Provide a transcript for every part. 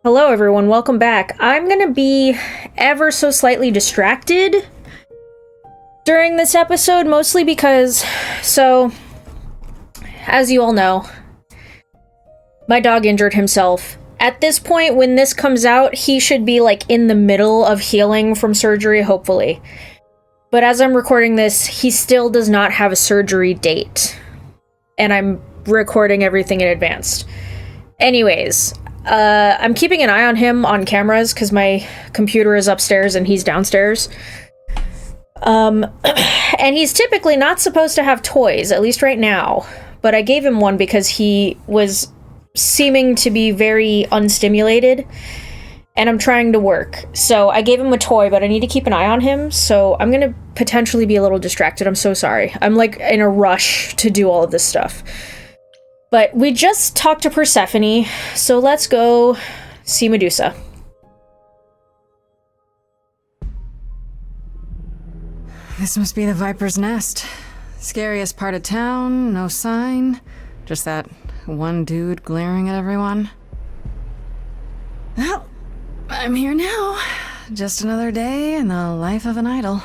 Hello everyone, welcome back. I'm gonna be ever so slightly distracted during this episode, mostly because, as you all know, my dog injured himself. At this point, when this comes out, he should be, like, in the middle of healing from surgery, hopefully. But as I'm recording this, he still does not have a surgery date. And I'm recording everything in advance. Anyways, I'm keeping an eye on him on cameras because my computer is upstairs and he's downstairs. And he's typically not supposed to have toys, at least right now. But I gave him one because he was seeming to be very unstimulated. And I'm trying to work. So I gave him a toy, but I need to keep an eye on him. So I'm going to potentially be a little distracted. I'm so sorry. I'm like in a rush to do all of this stuff. But we just talked to Persephone, so let's go see Medusa. This must be the Viper's Nest. Scariest part of town, no sign. Just that one dude glaring at everyone. Well, I'm here now. Just another day in the life of an idol.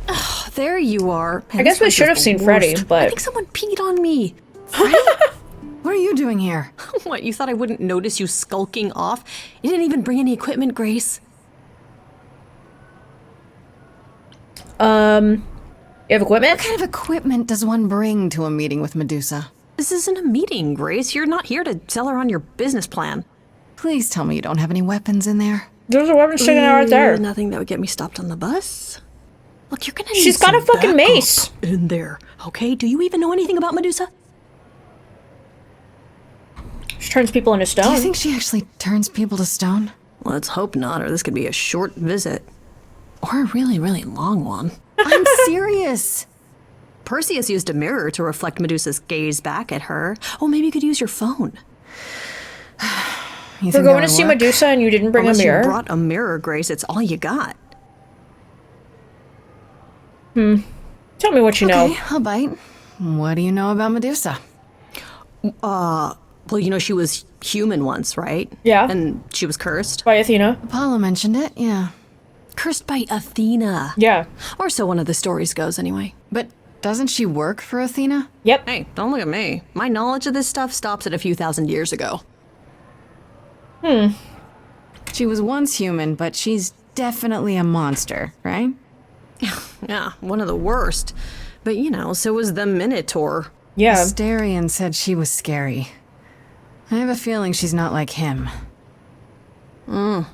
Oh, there you are. Man, I guess we should have seen Freddy, but... I think someone peed on me. Freddy? What are you doing here? What, you thought I wouldn't notice you skulking off? You didn't even bring any equipment, Grace. You have equipment? What kind of equipment does one bring to a meeting with Medusa? This isn't a meeting, Grace. You're not here to tell her on your business plan. Please tell me you don't have any weapons in there. There's a weapon sticking out right there. Nothing that would get me stopped on the bus. Look, you're gonna need She's got a fucking mace in there, okay? Do you even know anything about Medusa? She turns people into stone. Do you think she actually turns people to stone? Let's hope not, or this could be a short visit. Or a really, really long one. I'm serious. Perseus used a mirror to reflect Medusa's gaze back at her. Oh, maybe you could use your phone. We're going to see Medusa and you didn't bring a mirror? You brought a mirror, Grace. It's all you got. Tell me what you know. Okay, I'll bite. What do you know about Medusa? Well, you know, she was human once, right? Yeah. And she was cursed. By Athena? Apollo mentioned it, yeah. Cursed by Athena. Yeah. Or so one of the stories goes, anyway. But doesn't she work for Athena? Yep. Hey, don't look at me. My knowledge of this stuff stops at a few thousand years ago. She was once human, but she's definitely a monster, right? Yeah, one of the worst. But, you know, so was the Minotaur. Yeah. Asterion said she was scary. I have a feeling she's not like him. Then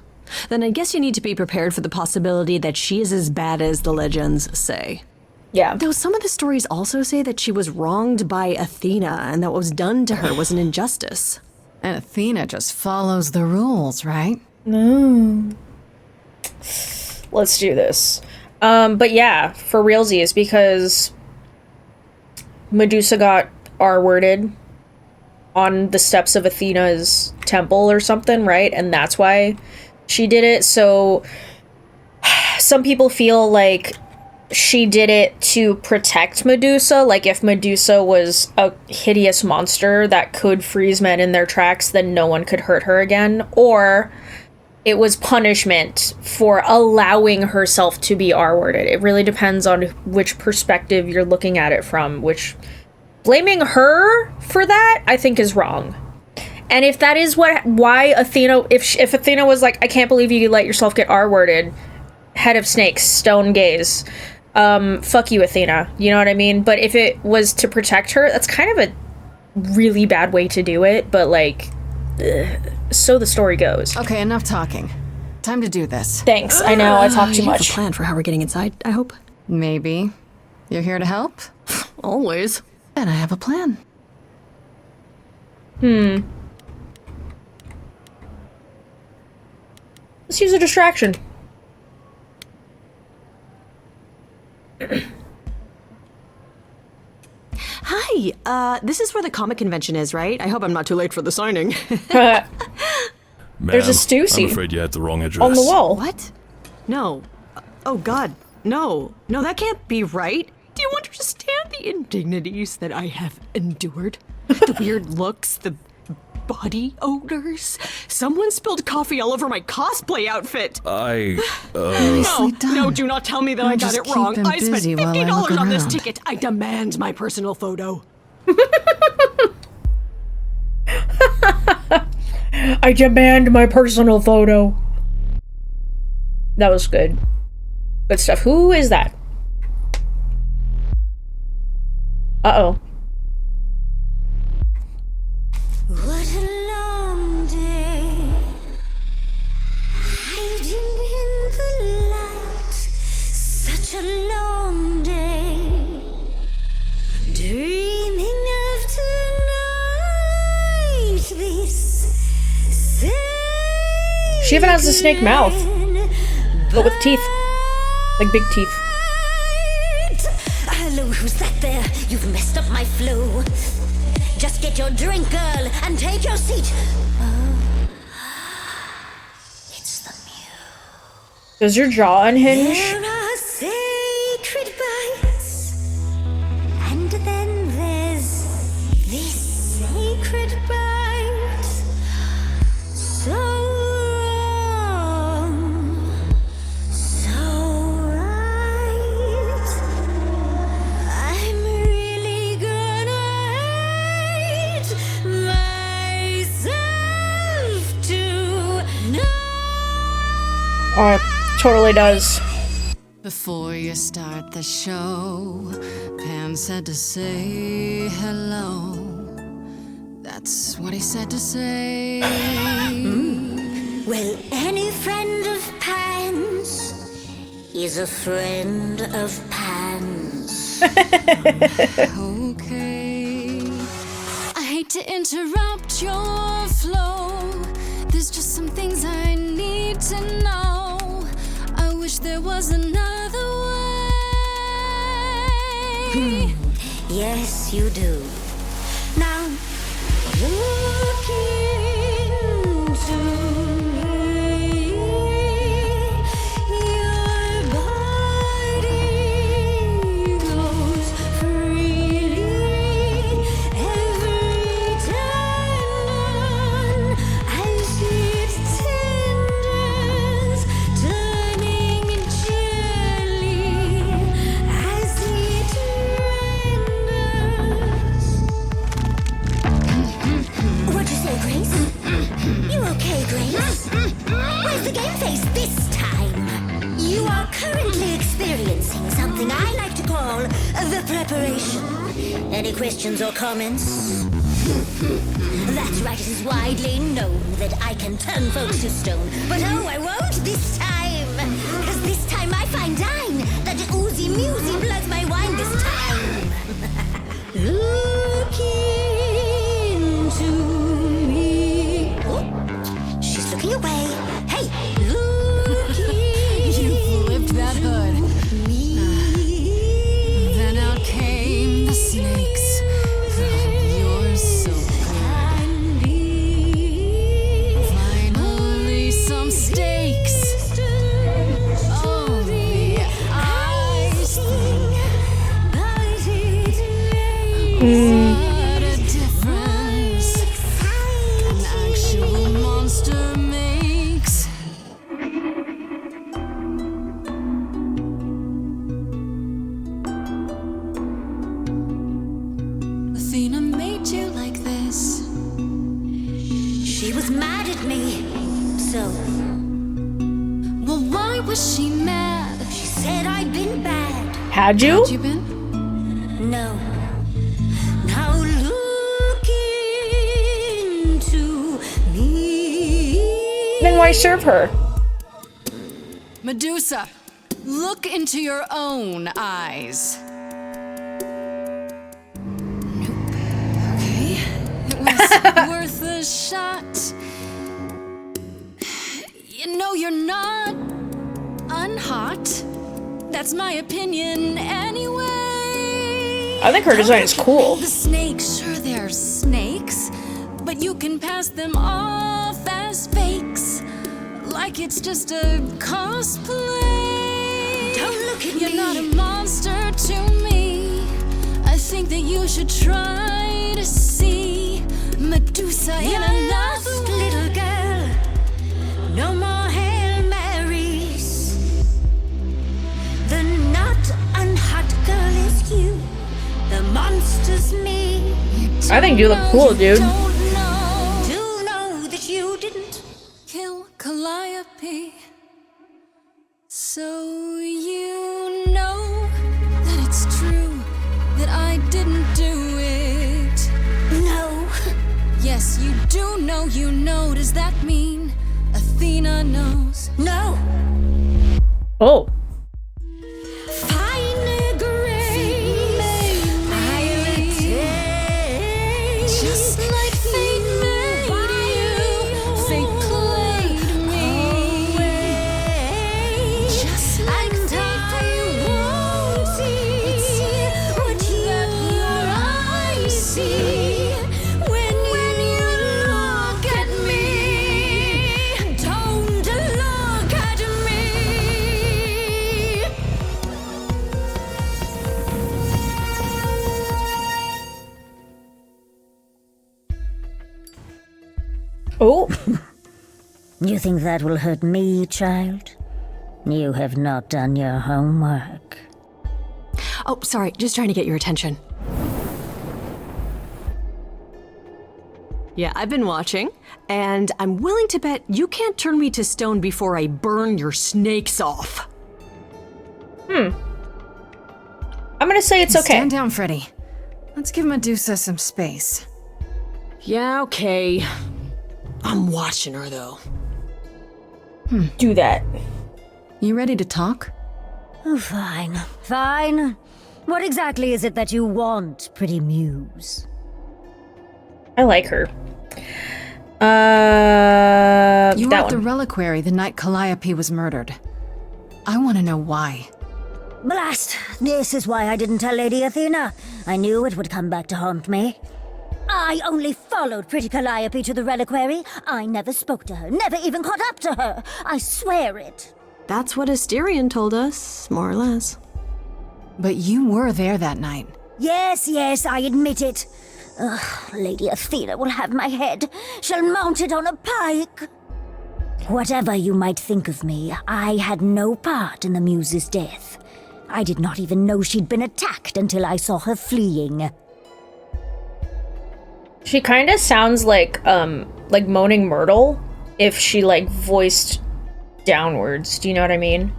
I guess you need to be prepared for the possibility that she is as bad as the legends say. Yeah. Though some of the stories also say that she was wronged by Athena and that what was done to her was an injustice. And Athena just follows the rules, right? No. Let's do this. But yeah, for realsies, because Medusa got R-worded on the steps of Athena's temple or something, right? And that's why she did it. So some people feel like she did it to protect Medusa. Like if Medusa was a hideous monster that could freeze men in their tracks, then no one could hurt her again. Or it was punishment for allowing herself to be R-worded. It really depends on which perspective you're looking at it from, which blaming her for that, I think, is wrong. And if that is why Athena, if Athena was like, I can't believe you let yourself get R-worded, head of snakes, stone gaze, fuck you, Athena. You know what I mean? But if it was to protect her, that's kind of a really bad way to do it. But like, so the story goes. Okay, enough talking. Time to do this. Thanks. I know I talk too You have much. a plan for how we're getting inside, I hope? Maybe. You're here to help? Always. Then I have a plan. Let's use a distraction. Hi, this is where the comic convention is, right? I hope I'm not too late for the signing. There's a stew seat I'm afraid you had the wrong address. on the wall. What? No. Oh, God. No. No, that can't be right. Do you understand the indignities that I have endured? The weird looks, the body odors? Someone spilled coffee all over my cosplay outfit. No, do not tell me that I got just it keep wrong. him I spent busy while I look $50 on this around. ticket. I demand my personal photo. I demand my personal photo. That was good. Good stuff. Who is that? Uh-oh. What a long day, hiding in the light. Such a long day, dreaming of tonight. This She even has a snake mouth, but with teeth. Like big teeth. Hello, who's that there? You've messed up my flow. Just get your drink, girl, and take your seat. Oh, it's the muse. Does your jaw unhinge? There are sacred bites, and then there's this sacred bite. So wrong, so right. I'm really gonna hate myself tonight. Oh, it totally does. Before you start the show, Pan said to say hello. That's what he said to say. Well, any friend of Pan's is a friend of Pan's. Okay. I hate to interrupt your flow. There's just some things I need to know. I wish there was another way. Yes, you do. Now, look into me. Your body goes freely every time as it tenders, turning jelly as it renders. What'd you say, Grace? You okay, Grace? Where's the game face this time? You are currently experiencing something I like to call the preparation. Any questions or comments? That's right, it is widely known that I can turn folks to stone. But oh, I won't this time. Cause this time I find dine that oozy musy bloods my wine this time. Look into me. Oh, she's looking away. Hey, look You flipped that hood. me. Then out came the snakes. Oh, you're so good. Finally, some steaks. Oh, the ice thing. What a difference an actual monster makes. Athena made you like this. She was mad at me. So Well, why was she mad? she said I'd been bad. Had you? Had you been? No. Now look into me. Then why serve her? Medusa, look into your own eyes. Nope. Okay. It was worth a shot. You know you're not unhot. That's my opinion anyway. I think her design is cool. The snakes, sure they're snakes, but you can pass them off as fakes. Like it's just a cosplay. Don't look at You're me. not a monster to me. I think that you should try to see Medusa in You're a lost, love. little girl. No more Hail Marys. The not unhot girl is you. The monster's me. I think you look cool, dude. Don't know. To know that you didn't. Kill Calliope. So you know that it's true that I didn't do it. No. Yes, you do know, you know. Does that mean Athena knows? No. Oh. Fine grace. I'll take Just like fate made you, fate played me. away. Just like And I won't see what your eyes see when you look at me. Don't look at me. Oh. You think that will hurt me, child? You have not done your homework. Oh, sorry, just trying to get your attention. Yeah, I've been watching, and I'm willing to bet you can't turn me to stone before I burn your snakes off. I'm gonna say it's okay. Stand down, Freddy. Let's give Medusa some space. Yeah, okay. I'm watching her, though. Do that. You ready to talk? Oh, fine. Fine. What exactly is it that you want, pretty muse? I like her. You were That at the one. reliquary the night Calliope was murdered. I want to know why. Blast! This is why I didn't tell Lady Athena. I knew it would come back to haunt me. I only followed pretty Calliope to the reliquary. I never spoke to her, never even caught up to her. I swear it. That's what Asterion told us, more or less. But you were there that night. Yes, I admit it. Ugh, Lady Athena will have my head. She'll mount it on a pike. Whatever you might think of me, I had no part in the Muse's death. I did not even know she'd been attacked until I saw her fleeing. She kind of sounds like Moaning Myrtle if she like voiced downwards. Do you know what I mean?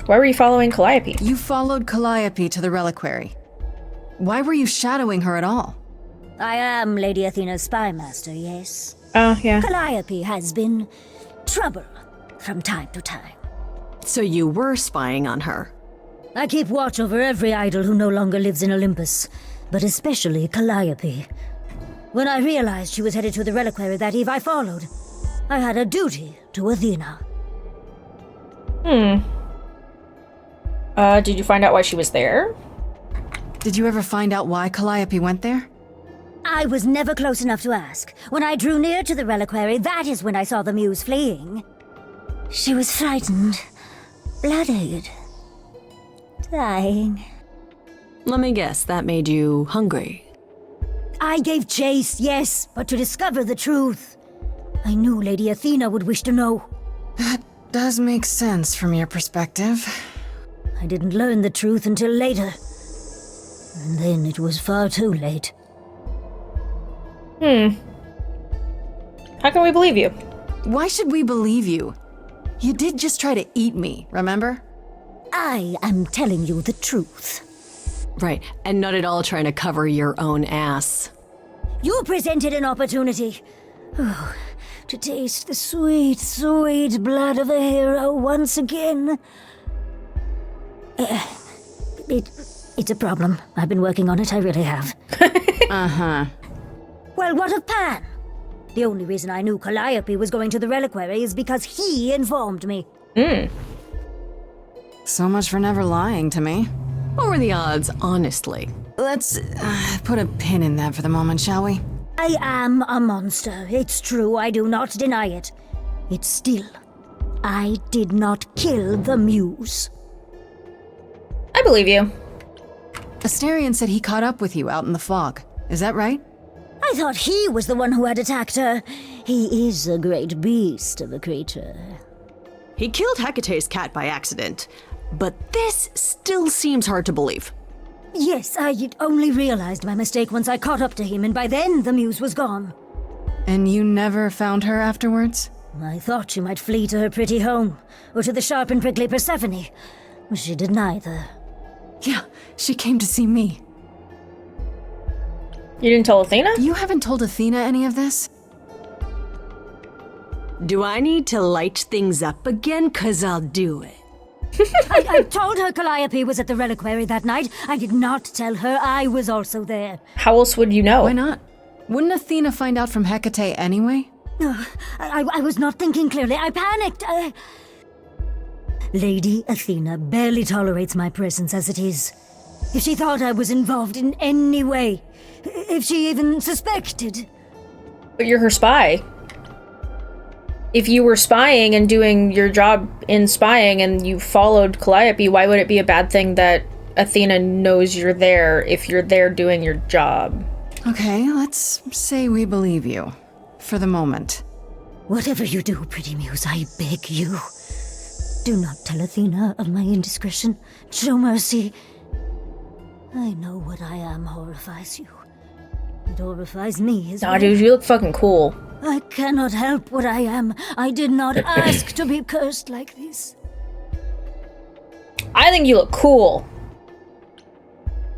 Why were you following Calliope? You followed Calliope to the reliquary. Why were you shadowing her at all? I am Lady Athena's spy master, yes. Oh, yeah. Calliope has been trouble from time to time. So you were spying on her. I keep watch over every idol who no longer lives in Olympus, but especially Calliope. When I realized she was headed to the reliquary that eve, I followed. I had a duty to Athena. Did you find out why she was there? Did you ever find out why Calliope went there? I was never close enough to ask. When I drew near to the reliquary, that is when I saw the muse fleeing. She was frightened, bloodied, dying. Let me guess, that made you hungry. I gave chase, yes, but to discover the truth. I knew Lady Athena would wish to know. That does make sense from your perspective. I didn't learn the truth until later. And then it was far too late. How can we believe you? Why should we believe you? You did just try to eat me, remember? I am telling you the truth. Right, and not at all trying to cover your own ass. You presented an opportunity. Oh, to taste the sweet, sweet blood of a hero once again. It's a problem. I've been working on it, I really have. Well, what of Pan? The only reason I knew Calliope was going to the reliquary is because he informed me. So much for never lying to me. What were the odds, honestly? Let's put a pin in that for the moment, shall we? I am a monster. It's true, I do not deny it. It's still, I did not kill the muse. I believe you. Astarion said he caught up with you out in the fog. Is that right? I thought he was the one who had attacked her. He is a great beast of a creature. He killed Hecate's cat by accident, but this still seems hard to believe. Yes, I only realized my mistake once I caught up to him, and by then the muse was gone. And you never found her afterwards? I thought she might flee to her pretty home, or to the sharp and prickly Persephone. She did neither. Yeah, she came to see me. You didn't tell Athena? You haven't told Athena any of this? Do I need to light things up again? 'Cause I'll do it. I told her Calliope was at the reliquary that night. I did not tell her I was also there. How else would you know? Why not? Wouldn't Athena find out from Hecate anyway? I was not thinking clearly. I panicked. Lady Athena barely tolerates my presence as it is. If she thought I was involved in any way, if she even suspected. But you're her spy. If you were spying and doing your job in spying and you followed Calliope, why would it be a bad thing that Athena knows you're there if you're there doing your job? Okay, let's say we believe you. For the moment. Whatever you do, pretty muse, I beg you. Do not tell Athena of my indiscretion. Show mercy. I know what I am horrifies you. It horrifies me as well. Nah, dude, you look fucking cool. I cannot help what I am. I did not ask to be cursed like this. I think you look cool.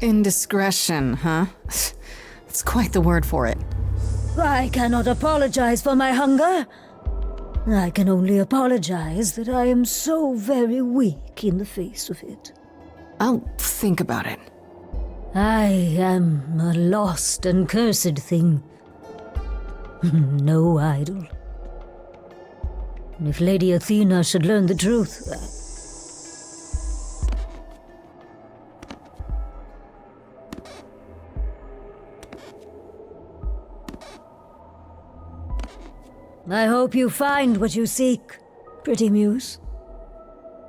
Indiscretion, huh? That's quite the word for it. I cannot apologize for my hunger. I can only apologize that I am so very weak in the face of it. I'll think about it. I am a lost and cursed thing. No idol. If Lady Athena should learn the truth, I hope you find what you seek, pretty muse.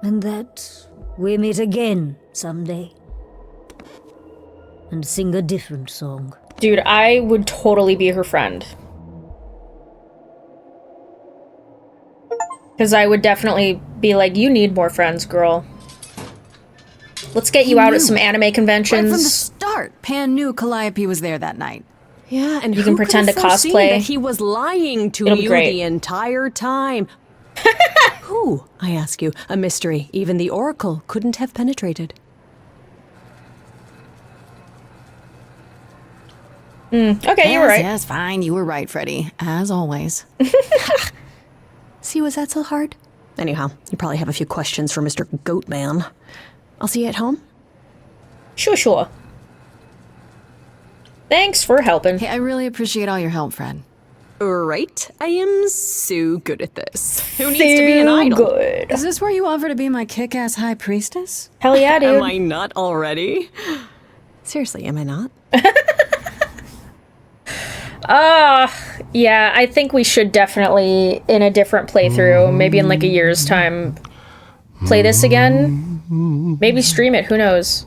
And that we meet again someday. And sing a different song. Dude, I would totally be her friend. Because I would definitely be like, you need more friends, girl. Let's get you out at some anime conventions. Right from the start, Pan knew Calliope was there that night. Yeah, and You can pretend to cosplay. That he was lying to It'll be you great. the entire time. Who, I ask you, a mystery even the Oracle couldn't have penetrated. Okay, you were right. Yes, fine. You were right, Freddy. As always. See, was that so hard? Anyhow, you probably have a few questions for Mr. Goatman. I'll see you at home. Sure. Thanks for helping. Hey, I really appreciate all your help, Fred. Right? I am so good at this. Who needs to be an idol? Good. Is this where you offer to be my kick-ass high priestess? Hell yeah, dude. Am I not already? Seriously, am I not? Yeah, I think we should definitely, in a different playthrough, maybe in like a year's time, play this again. Maybe stream it, who knows?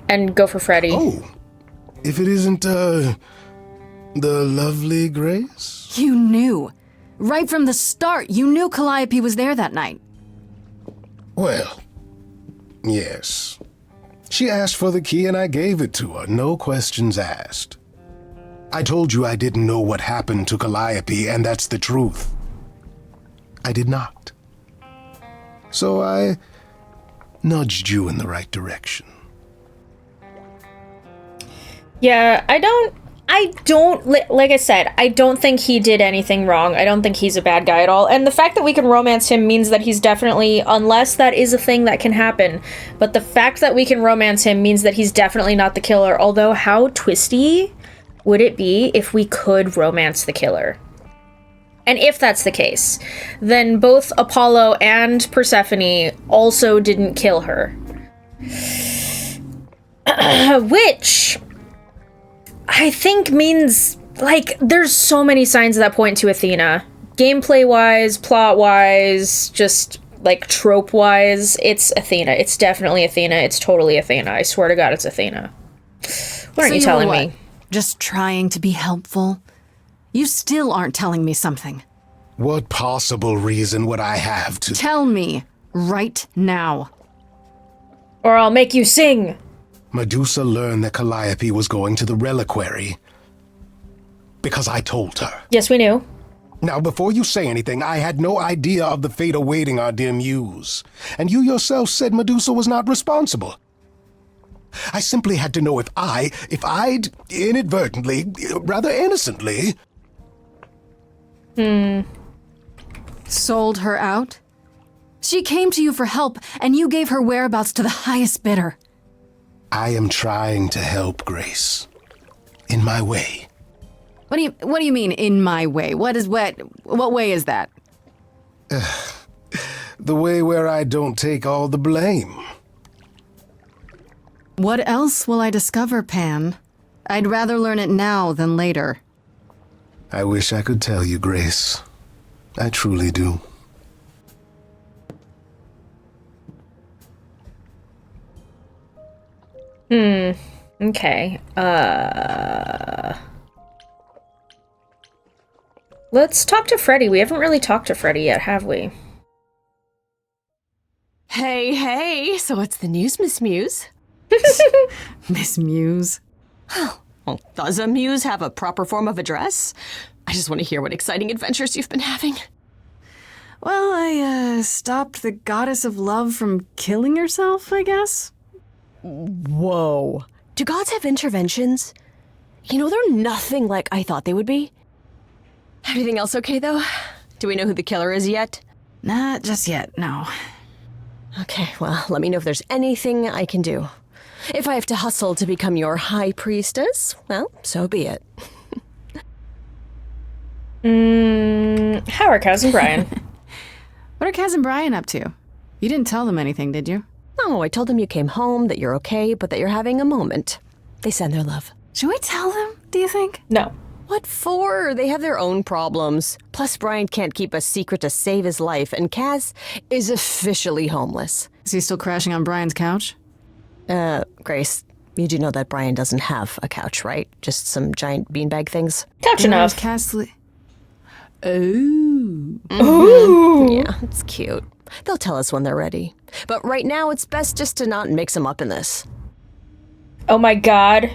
And go for Freddy. Oh, if it isn't, the lovely Grace? You knew. Right from the start, you knew Calliope was there that night. Well, yes. She asked for the key and I gave it to her, no questions asked. I told you I didn't know what happened to Calliope, and that's the truth. I did not. So I nudged you in the right direction. Yeah, I don't, like I said, I don't think he did anything wrong. I don't think he's a bad guy at all. And the fact that we can romance him means that he's definitely, unless that is a thing that can happen, but the fact that we can romance him means that he's definitely not the killer. Although, how twisty would it be if we could romance the killer? And if that's the case, then both Apollo and Persephone also didn't kill her. Which I think means, like, there's so many signs that point to Athena. Gameplay-wise, plot-wise, just, like, trope-wise, it's Athena. It's definitely Athena. It's totally Athena. I swear to God, it's Athena. What aren't you telling were me? Just trying to be helpful? You still aren't telling me something. What possible reason would I have to... Tell me right now. Or I'll make you sing. Medusa learned that Calliope was going to the reliquary because I told her. Yes, we knew. Now, before you say anything, I had no idea of the fate awaiting our dear muse. And you yourself said Medusa was not responsible. I simply had to know if I'd inadvertently, rather innocently... Sold her out? She came to you for help, and you gave her whereabouts to the highest bidder. I am trying to help, Grace. In my way. What do you mean, in my way? What way is that? The way where I don't take all the blame. What else will I discover, Pan? I'd rather learn it now than later. I wish I could tell you, Grace. I truly do. Okay. Let's talk to Freddy. We haven't really talked to Freddy yet, have we? Hey, so what's the news, Miss Muse? Miss Muse. Well, does a muse have a proper form of address? I just want to hear what exciting adventures you've been having. Well, I stopped the goddess of love from killing herself, I guess. Whoa. Do gods have interventions? You know, they're nothing like I thought they would be. Everything else okay, though? Do we know who the killer is yet? Not just yet, no. Okay, well, let me know if there's anything I can do. If I have to hustle to become your high priestess, well, so be it. How are Kaz and Brian? What are Kaz and Brian up to? You didn't tell them anything, did you? Oh, I told them you came home, that you're okay, but that you're having a moment. They send their love. Should we tell them, do you think? No. What for? They have their own problems. Plus, Brian can't keep a secret to save his life, and Kaz is officially homeless. Is he still crashing on Brian's couch? Grace, you do know that Brian doesn't have a couch, right? Just some giant beanbag things? Couch enough. Oh. Yeah, it's cute. They'll tell us when they're ready. But right now, it's best just to not mix them up in this. Oh my god.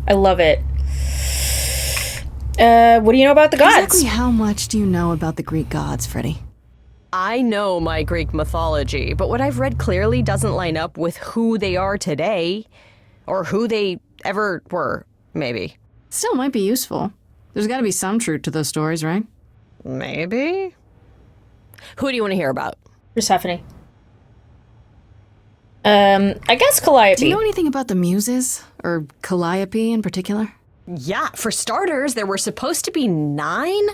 I love it. What do you know about the gods? Exactly how much do you know about the Greek gods, Freddy? I know my Greek mythology, but what I've read clearly doesn't line up with who they are today. Or who they ever were, maybe. Still might be useful. There's gotta be some truth to those stories, right? Maybe? Who do you want to hear about? Persephone. I guess Calliope. Do you know anything about the Muses? Or Calliope in particular? Yeah, for starters, there were supposed to be 9.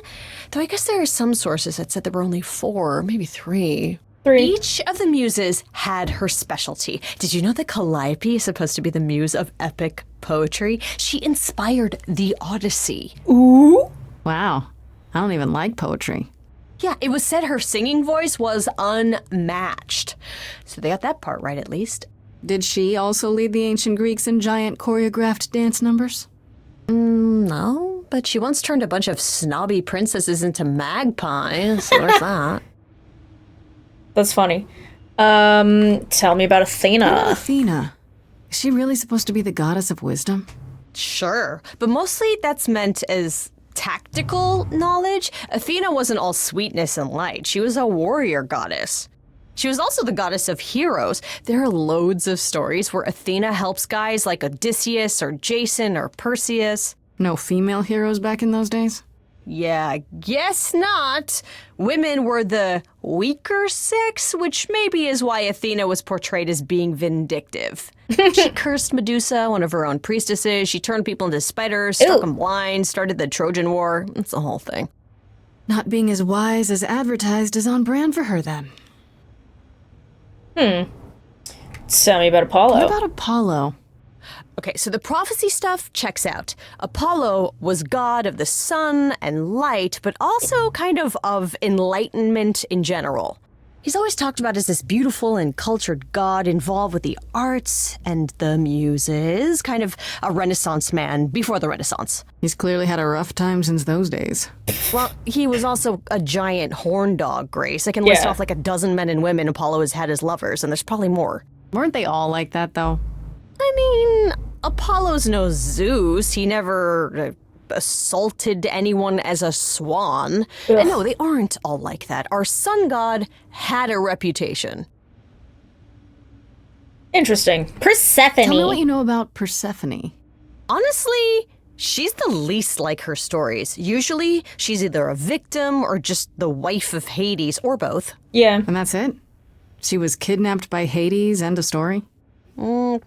Though I guess there are some sources that said there were only 4, maybe 3. 3. Each of the muses had her specialty. Did you know that Calliope is supposed to be the muse of epic poetry? She inspired the Odyssey. Ooh. Wow. I don't even like poetry. Yeah, it was said her singing voice was unmatched. So they got that part right, at least. Did she also lead the ancient Greeks in giant choreographed dance numbers? No, but she once turned a bunch of snobby princesses into magpies. So there's that. That's funny. Tell me about Athena. Athena. Is she really supposed to be the goddess of wisdom? Sure, but mostly that's meant as tactical knowledge. Athena wasn't all sweetness and light. She was a warrior goddess. She was also the goddess of heroes. There are loads of stories where Athena helps guys like Odysseus or Jason or Perseus. No female heroes back in those days? Yeah, guess not. Women were the weaker sex, which maybe is why Athena was portrayed as being vindictive. She cursed Medusa, one of her own priestesses. She turned people into spiders, struck them blind, started the Trojan War. It's the whole thing. Not being as wise as advertised is on brand for her, then. Tell me about Apollo. What about Apollo? Okay, so the prophecy stuff checks out. Apollo was god of the sun and light, but also kind of enlightenment in general. He's always talked about as this beautiful and cultured god involved with the arts and the muses, kind of a Renaissance man before the Renaissance. He's clearly had a rough time since those days. Well, he was also a giant horn dog, Grace. I can list off like a dozen men and women Apollo has had as lovers, and there's probably more. Weren't they all like that, though? I mean, Apollo's no Zeus. He never assaulted anyone as a swan. And no, they aren't all like that. Our sun god had a reputation. Interesting. Persephone. Tell me what you know about Persephone. Honestly, she's the least like her stories. Usually, she's either a victim or just the wife of Hades, or both. Yeah. And that's it? She was kidnapped by Hades, end of story?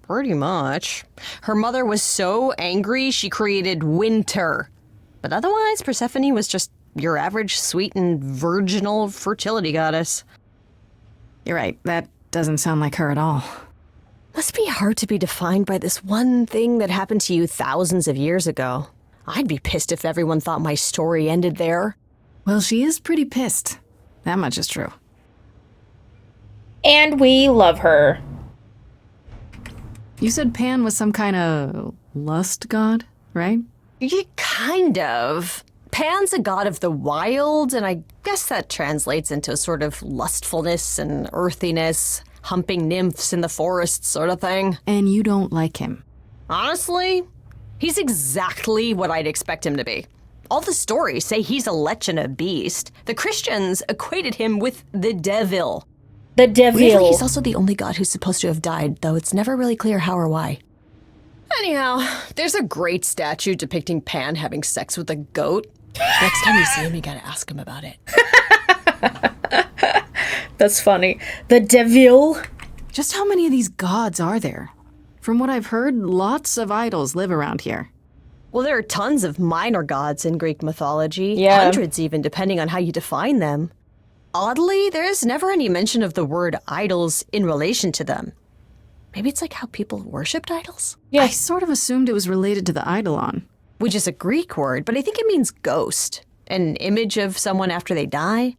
Pretty much. Her mother was so angry she created winter. But otherwise, Persephone was just your average sweet and virginal fertility goddess. You're right, that doesn't sound like her at all. Must be hard to be defined by this one thing that happened to you thousands of years ago. I'd be pissed if everyone thought my story ended there. Well, she is pretty pissed. That much is true. And we love her. You said Pan was some kind of lust god, right? Yeah, kind of. Pan's a god of the wild, and I guess that translates into a sort of lustfulness and earthiness, humping nymphs in the forest sort of thing. And you don't like him. Honestly, he's exactly what I'd expect him to be. All the stories say he's a lech and a beast. The Christians equated him with the devil. The devil. Weirdly, he's also the only god who's supposed to have died, though it's never really clear how or why. Anyhow, there's a great statue depicting Pan having sex with a goat. Next time you see him, you gotta ask him about it. That's funny. The devil. Just how many of these gods are there? From what I've heard, lots of idols live around here. Well, there are tons of minor gods in Greek mythology. Yeah. Hundreds even, depending on how you define them. Oddly, there's never any mention of the word idols in relation to them. Maybe it's like how people worshipped idols? Yeah. I sort of assumed it was related to the eidolon. Which is a Greek word, but I think it means ghost. An image of someone after they die.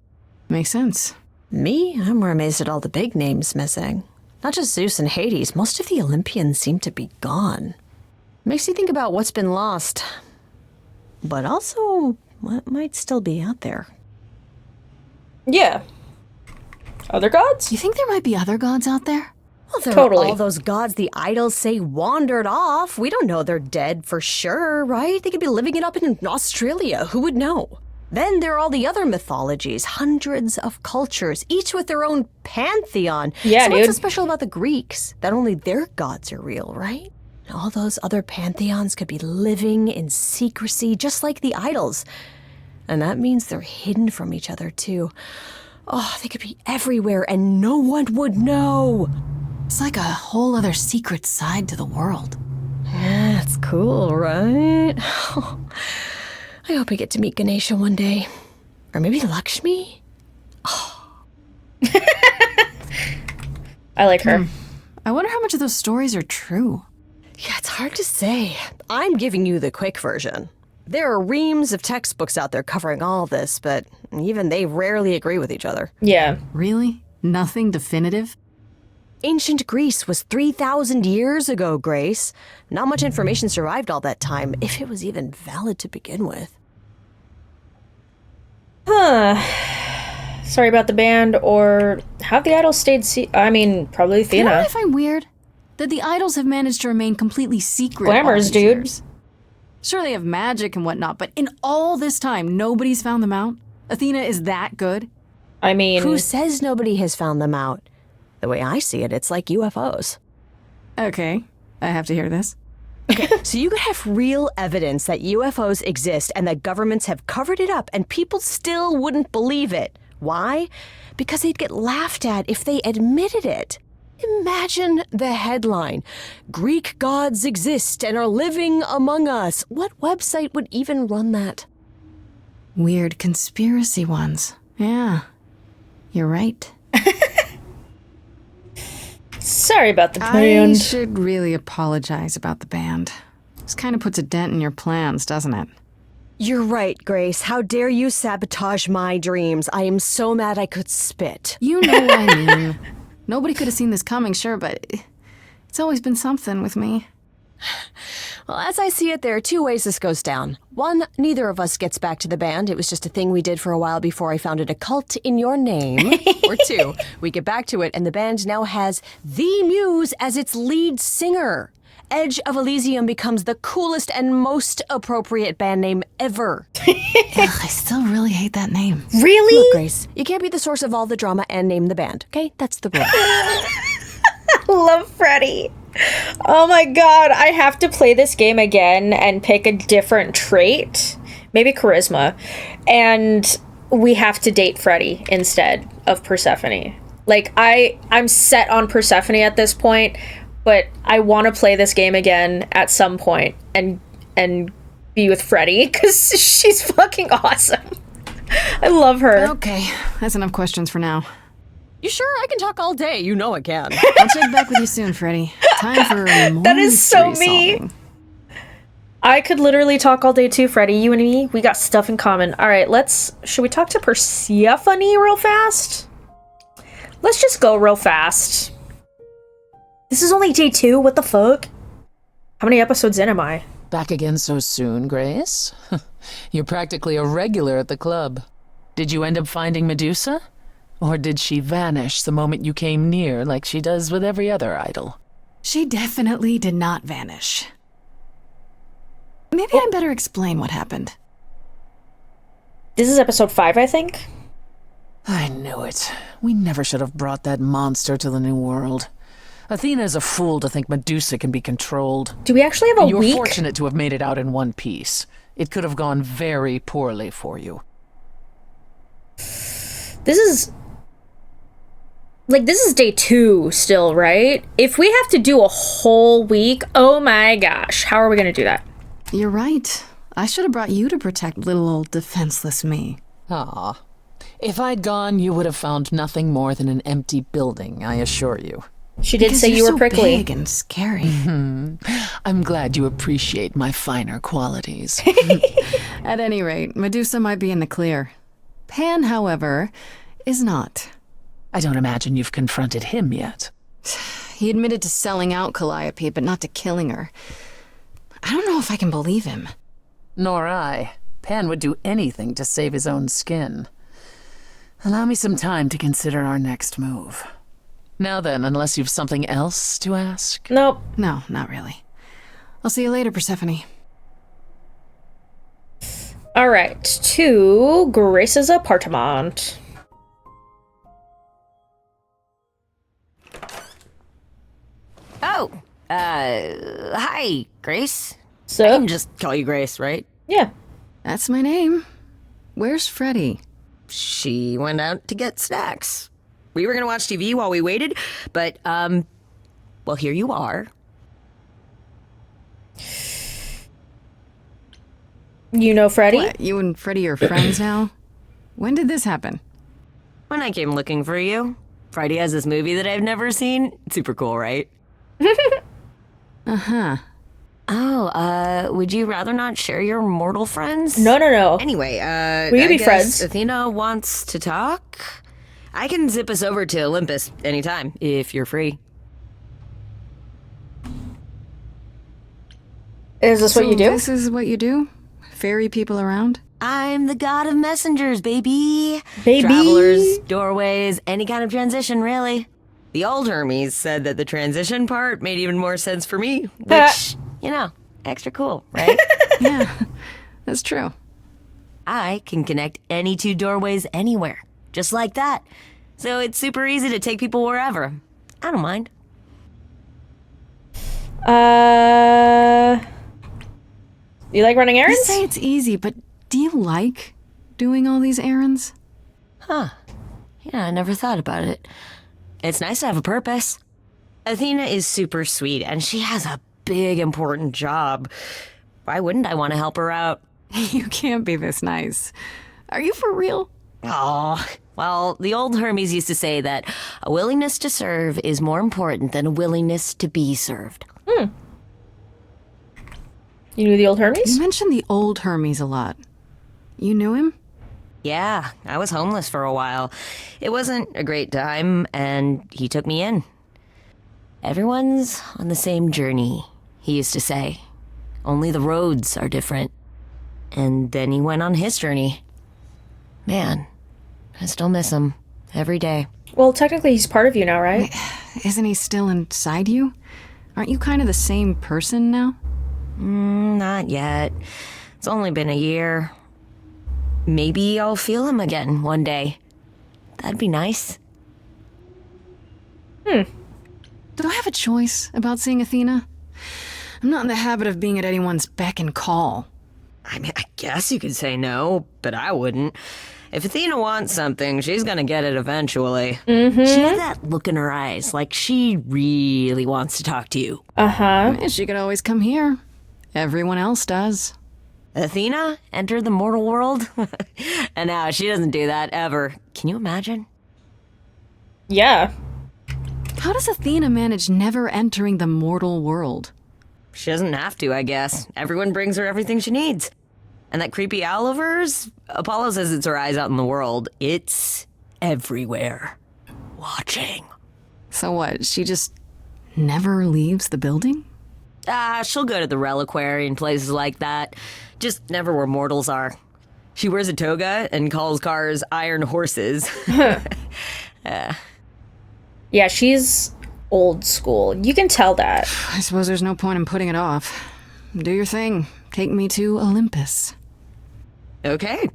Makes sense. Me, I'm more amazed at all the big names missing. Not just Zeus and Hades, most of the Olympians seem to be gone. Makes you think about what's been lost. But also, what might still be out there. Yeah. Other gods? You think there might be other gods out there? Well, there Totally. are all those gods the idols say wandered off. We don't know they're dead for sure, right? They could be living it up in Australia. Who would know? Then there are all the other mythologies, hundreds of cultures, each with their own pantheon. Yeah, so what's so dude. special about the Greeks? That only their gods are real, right? All those other pantheons could be living in secrecy, just like the idols. And that means they're hidden from each other, too. Oh, they could be everywhere and no one would know. It's like a whole other secret side to the world. Yeah, it's cool, right? I hope I get to meet Ganesha one day. Or maybe Lakshmi? I like her. I wonder how much of those stories are true. Yeah, it's hard to say. I'm giving you the quick version. There are reams of textbooks out there covering all this, but even they rarely agree with each other. Yeah. Really? Nothing definitive? Ancient Greece was 3,000 years ago, Grace. Not much information survived all that time, if it was even valid to begin with. Sorry about the band, or have the idols stayed probably You know what I Athena. find weird? That the idols have managed to remain completely secret. all Glamours, these dude. years. Sure, they have magic and whatnot, but in all this time, nobody's found them out? Athena is that good? I mean, Who says nobody has found them out? The way I see it, it's like UFOs. Okay, I have to hear this. So you could have real evidence that UFOs exist and that governments have covered it up and people still wouldn't believe it. Why? Because they'd get laughed at if they admitted it. Imagine the headline, Greek gods exist and are living among us. What website would even run that? Weird conspiracy ones. Yeah, you're right. sorry about the I band. should really apologize about the band. This kind of puts a dent in your plans, doesn't it? You're right, Grace. How dare you sabotage my dreams? I am so mad I could spit. You know what I mean. Nobody could have seen this coming, sure, but it's always been something with me. Well, as I see it, there are two ways this goes down. One, neither of us gets back to the band. It was just a thing we did for a while before I founded a cult in your name. Or two, we get back to it and the band now has the Muse as its lead singer. Edge of Elysium becomes the coolest and most appropriate band name ever. Ugh, I still really hate that name. Really? Look, Grace, you can't be the source of all the drama and name the band, okay? That's the rule. Love Freddy. Oh my god, I have to play this game again and pick a different trait. Maybe charisma. And we have to date Freddy instead of Persephone. Like, I'm set on Persephone at this point, but I want to play this game again at some point and be with Freddy, because she's fucking awesome. I love her. Okay, that's enough questions for now. You sure? I can talk all day. You know I can. I'll check back with you soon, Freddy. Time for more That is so mystery me. solving. I could literally talk all day too, Freddy. You and me, we got stuff in common. All right, should we talk to Persephone real fast? Let's just go real fast. This is only day 2. What the fuck? How many episodes in am I? Back again so soon, Grace? You're practically a regular at the club. Did you end up finding Medusa? Or did she vanish the moment you came near, like she does with every other idol? She definitely did not vanish. Maybe I better explain what happened. This is episode 5, I think. I knew it. We never should have brought that monster to the New World. Athena's a fool to think Medusa can be controlled. Do we actually have a You're week? fortunate to have made it out in one piece. It could have gone very poorly for you. This is day 2 still, right? If we have to do a whole week, oh my gosh, how are we gonna do that? You're right. I should have brought you to protect little old defenseless me. Ah. If I'd gone, you would have found nothing more than an empty building, I assure you. She did Because say you're you were so prickly. big and scary. I'm glad you appreciate my finer qualities. At any rate, Medusa might be in the clear. Pan, however, is not. I don't imagine you've confronted him yet. He admitted to selling out Calliope, but not to killing her. I don't know if I can believe him. Nor I. Pan would do anything to save his own skin. Allow me some time to consider our next move. Now then, unless you've something else to ask? Nope. No, not really. I'll see you later, Persephone. All right, to Grace's apartment. Oh, hi, Grace. So, I can just call you Grace, right? yeah. That's my name. Where's Freddy? She went out to get snacks. We were gonna watch TV while we waited, but, well, here you are. You know Freddy? What, you and Freddy are friends now? When did this happen? When I came looking for you, Freddy has this movie that I've never seen. Super cool, right? Uh-huh. Oh, would you rather not share your mortal friends? No. Anyway, We could I be guess friends. Athena wants to talk? I can zip us over to Olympus anytime, if you're free. Is this what you do? This is what you do? Ferry people around? I'm the god of messengers, baby. Baby. Travelers, doorways, any kind of transition, really. The old Hermes said that the transition part made even more sense for me, which, you know, extra cool, right? Yeah, that's true. I can connect any 2 doorways anywhere, just like that. So it's super easy to take people wherever. I don't mind. You like running You errands? say it's easy, but do you like doing all these errands? Yeah, I never thought about it. It's nice to have a purpose. Athena is super sweet, and she has a big, important job. Why wouldn't I want to help her out? You can't be this nice. Are you for real? Oh, well, the old Hermes used to say that a willingness to serve is more important than a willingness to be served. You knew the old Hermes? You mentioned the old Hermes a lot. You knew him? Yeah, I was homeless for a while. It wasn't a great time, and he took me in. Everyone's on the same journey, he used to say. Only the roads are different. And then he went on his journey. Man, I still miss him every day. Well, technically he's part of you now, right? Isn't he still inside you? Aren't you kind of the same person now? Not yet. It's only been a year. Maybe I'll feel him again one day. That'd be nice. Do I have a choice about seeing Athena? I'm not in the habit of being at anyone's beck and call. I mean, I guess you could say no, but I wouldn't. If Athena wants something, she's gonna get it eventually. She has that look in her eyes, like she really wants to talk to you. Uh-huh. She could always come here. Everyone else does. Athena entered the mortal world? And now she doesn't do that ever. Can you imagine? Yeah. How does Athena manage never entering the mortal world? She doesn't have to, I guess. Everyone brings her everything she needs. And that creepy owl of hers? Apollo says it's her eyes out in the world. It's everywhere. Watching. So what, she just never leaves the building? She'll go to the reliquary and places like that. Just never where mortals are. She wears a toga and calls cars iron horses. Yeah, she's old school. You can tell that. I suppose there's no point in putting it off. Do your thing. Take me to Olympus. Okay.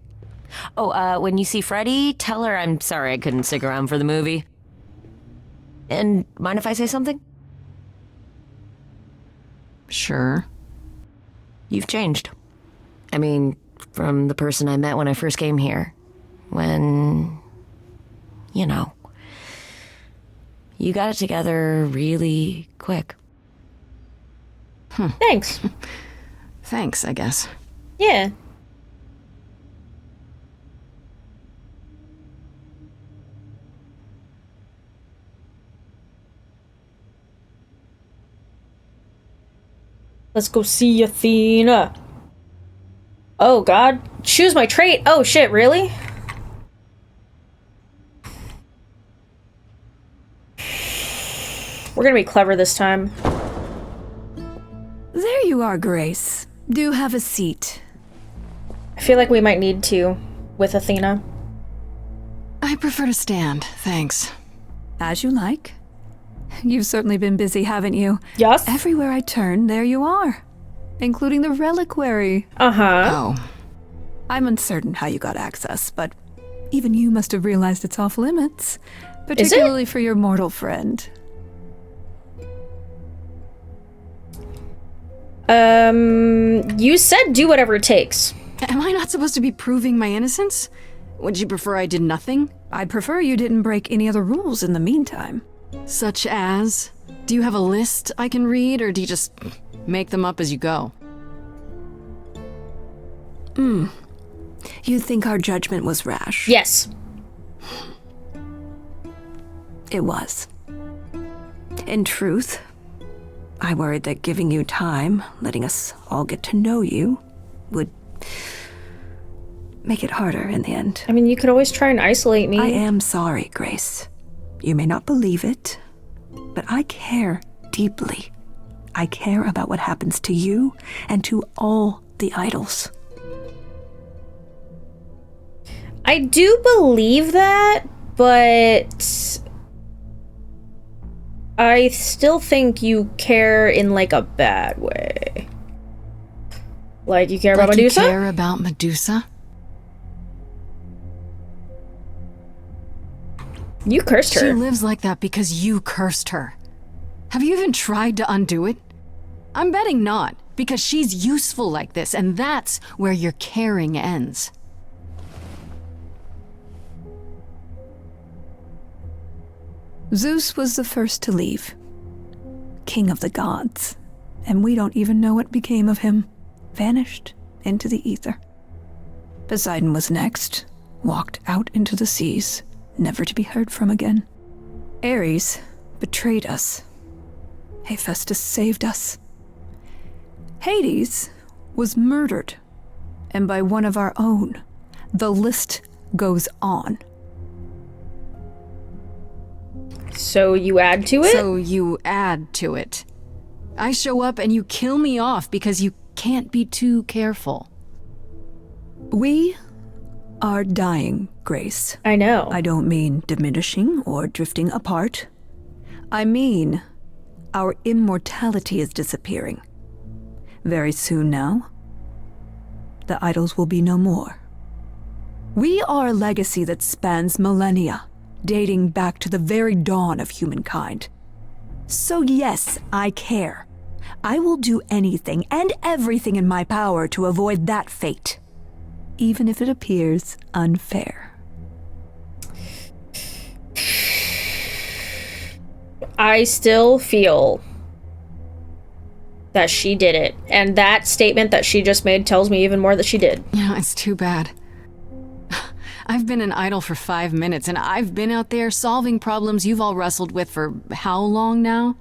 Oh, when you see Freddy, tell her I'm sorry I couldn't stick around for the movie. And mind if I say something? Sure. You've changed. I mean, from the person I met when I first came here. When, you know, you got it together really quick. Thanks. Thanks, I guess. Yeah. Let's go see Athena. Oh, God. Choose my trait. Oh, shit, really? We're gonna be clever this time. There you are, Grace. Do have a seat. I feel like we might need to with Athena. I prefer to stand, thanks. As you like. You've certainly been busy, haven't you? Yes? Everywhere I turn, there you are. Including the reliquary. Uh-huh. Oh, I'm uncertain how you got access, but even you must have realized it's off limits. Particularly for your mortal friend. You said do whatever it takes. am I not supposed to be proving my innocence? Would you prefer I did nothing? I'd prefer you didn't break any other rules in the meantime. Such as? Do you have a list I can read, or do you just make them up as you go? You think our judgment was rash? Yes. It was. In truth, I worried that giving you time, letting us all get to know you, would make it harder in the end. I mean, you could always try and isolate me. I am sorry, Grace. You may not believe it, but I care deeply. I care about what happens to you and to all the idols. I do believe that, but I still think you care in, like, a bad way. Like, you care about Like Medusa? you care about Medusa? You cursed She her. lives like that because you cursed her. Have you even tried to undo it? I'm betting not, because she's useful like this, and that's where your caring ends. Zeus was the first to leave. King of the gods. And we don't even know what became of him. Vanished into the ether. Poseidon was next. Walked out into the seas, never to be heard from again. Ares betrayed us. Hephaestus saved us. Hades was murdered, and by one of our own. The list goes on. So you add to it? So you add to it. I show up and you kill me off because you can't be too careful. We are dying, Grace. I know. I don't mean diminishing or drifting apart. I mean our immortality is disappearing. Very soon now, the idols will be no more. We are a legacy that spans millennia, dating back to the very dawn of humankind. So yes, I care. I will do anything and everything in my power to avoid that fate, even if it appears unfair. I still feel that she did it, and that statement that she just made tells me even more that she did. Yeah, it's too bad. I've been an idol for 5 minutes, and I've been out there solving problems you've all wrestled with for how long now?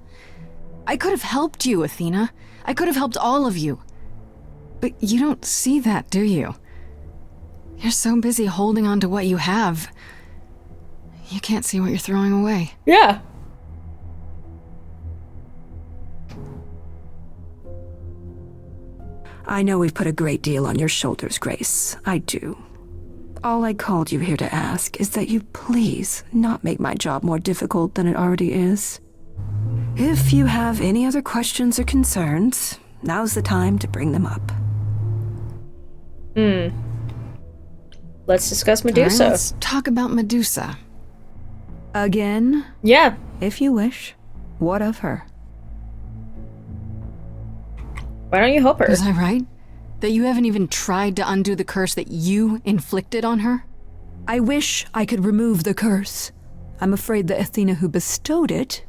I could have helped you, Athena. I could have helped all of you. But you don't see that, do you? You're so busy holding on to what you have. You can't see what you're throwing away. Yeah. I know we've put a great deal on your shoulders, Grace. I do. All I called you here to ask is that you please not make my job more difficult than it already is. If you have any other questions or concerns, now's the time to bring them up. Let's discuss Medusa. All right, let's talk about Medusa. Again? Yeah. If you wish. What of her? Why don't you help her? Was I right? That you haven't even tried to undo the curse that you inflicted on her? I wish I could remove the curse. I'm afraid the Athena who bestowed it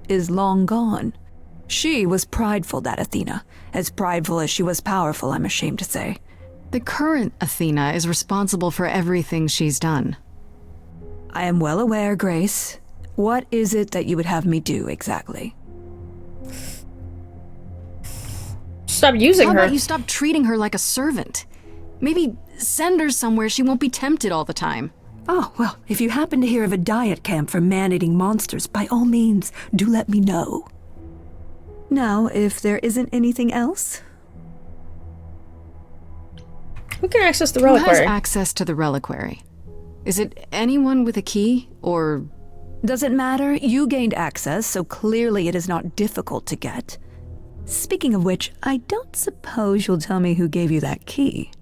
is long gone. She was prideful, that Athena. As prideful as she was powerful, I'm ashamed to say. The current Athena is responsible for everything she's done. I am well aware, Grace. What is it that you would have me do exactly? Stop using How her. about you stop treating her like a servant? Maybe send her somewhere she won't be tempted all the time. Oh, well, if you happen to hear of a diet camp for man-eating monsters, by all means, do let me know. Now, if there isn't anything else... Who can access the Who has reliquary? access to the reliquary? Is it anyone with a key, or... Does it matter? You gained access, so clearly it is not difficult to get. Speaking of which, I don't suppose you'll tell me who gave you that key.